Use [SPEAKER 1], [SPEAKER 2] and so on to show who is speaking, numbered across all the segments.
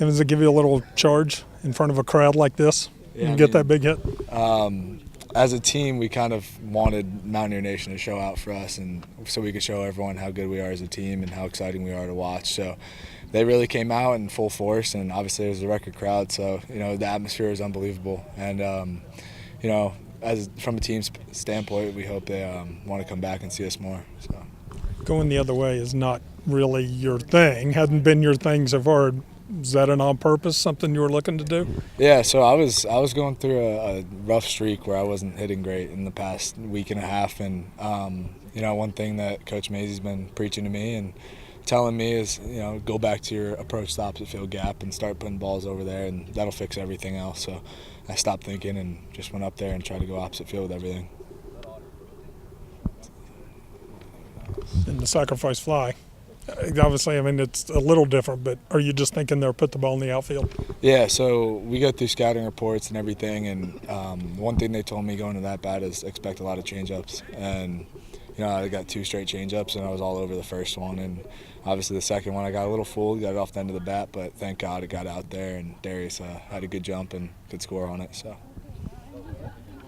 [SPEAKER 1] And does it give you a little charge in front of a crowd like this?
[SPEAKER 2] Yeah,
[SPEAKER 1] and get that big hit?
[SPEAKER 2] As a team, we kind of wanted Mountaineer Nation to show out for us, and so we could show everyone how good we are as a team and how exciting we are to watch. So they really came out in full force, and obviously it was a record crowd. So the atmosphere is unbelievable, and from a team standpoint, we hope they want to come back and see us more. So
[SPEAKER 1] going the other way is not really your thing. Hadn't been your thing so far. Is that an on purpose, something you were looking to do?
[SPEAKER 2] Yeah, so I was going through a rough streak where I wasn't hitting great in the past week and a half, and one thing that Coach Mazey's been preaching to me and telling me is go back to your approach the opposite field gap and start putting balls over there, and that'll fix everything else. So I stopped thinking and just went up there and tried to go opposite field with everything.
[SPEAKER 1] And the sacrifice fly. Obviously, I mean, it's a little different, but are you just thinking they'll put the ball in the outfield?
[SPEAKER 2] Yeah, so we go through scouting reports and everything, and one thing they told me going to that bat is expect a lot of change-ups. And, I got 2 straight change-ups, and I was all over the first one. And obviously the second one I got a little fooled, got it off the end of the bat, but thank God it got out there, and Darius had a good jump and could score on it. So.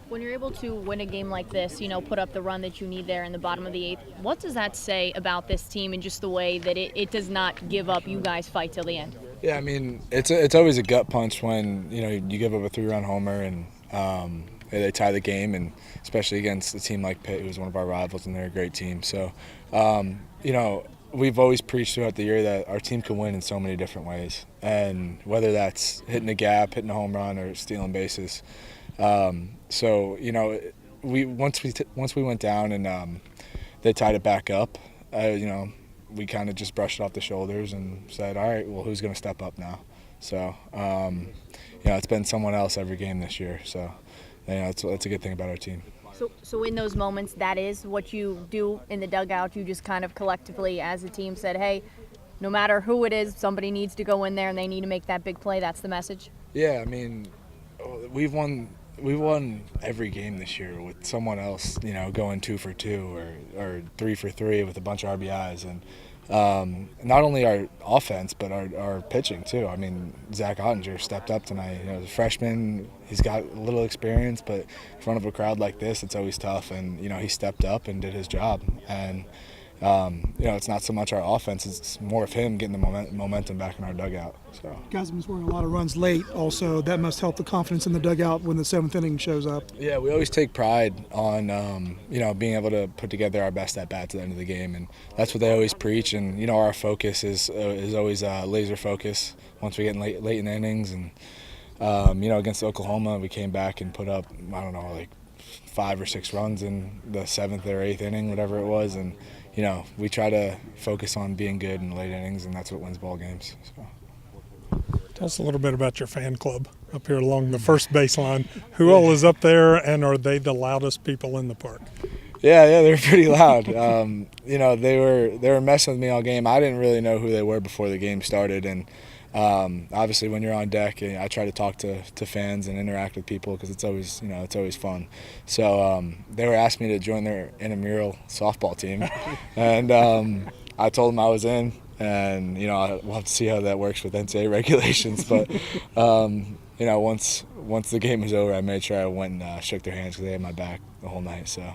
[SPEAKER 3] When you're able to win a game like this, put up the run that you need there in the bottom of the 8th, what does that say about this team and just the way that it does not give up, you guys fight till the end?
[SPEAKER 2] Yeah, I mean, it's always a gut punch when, you give up a 3-run homer and they tie the game, and especially against a team like Pitt, who's one of our rivals, and they're a great team. So, we've always preached throughout the year that our team can win in so many different ways, and whether that's hitting a gap, hitting a home run, or stealing bases. So once we went down and they tied it back up, we kind of just brushed it off the shoulders and said, all right, well, who's going to step up now? So it's been someone else every game this year. So it's a good thing about our team.
[SPEAKER 3] So in those moments, that is what you do in the dugout. You just kind of collectively, as a team, said, hey, no matter who it is, somebody needs to go in there and they need to make that big play. That's the message.
[SPEAKER 2] Yeah, I mean, we've won every game this year with someone else, going 2 for 2 or 3 for 3 with a bunch of RBIs, and not only our offense but our pitching too. I mean, Zach Ottinger stepped up tonight. The freshman, he's got a little experience, but in front of a crowd like this, it's always tough. And he stepped up and did his job. And it's not so much our offense; it's more of him getting the momentum back in our dugout. So,
[SPEAKER 4] you guys have been scoring a lot of runs late. Also, that must help the confidence in the dugout when the 7th inning shows up.
[SPEAKER 2] Yeah, we always take pride on being able to put together our best at bats at the end of the game, and that's what they always preach. And our focus is always laser focus once we get late in the innings. And against Oklahoma, we came back and put up 5 or 6 runs in the 7th or 8th inning, whatever it was, and we try to focus on being good in the late innings, and that's what wins ball games. So.
[SPEAKER 1] Tell us a little bit about your fan club up here along the first baseline. Who all is up there, and are they the loudest people in the park?
[SPEAKER 2] Yeah, they're pretty loud. They were messing with me all game. I didn't really know who they were before the game started, and obviously when you're on deck, I try to talk to fans and interact with people because it's always fun. So they were asking me to join their intramural softball team, and I told them I was in, and we'll have to see how that works with NCAA regulations. But once the game was over, I made sure I went and shook their hands because they had my back the whole night. So.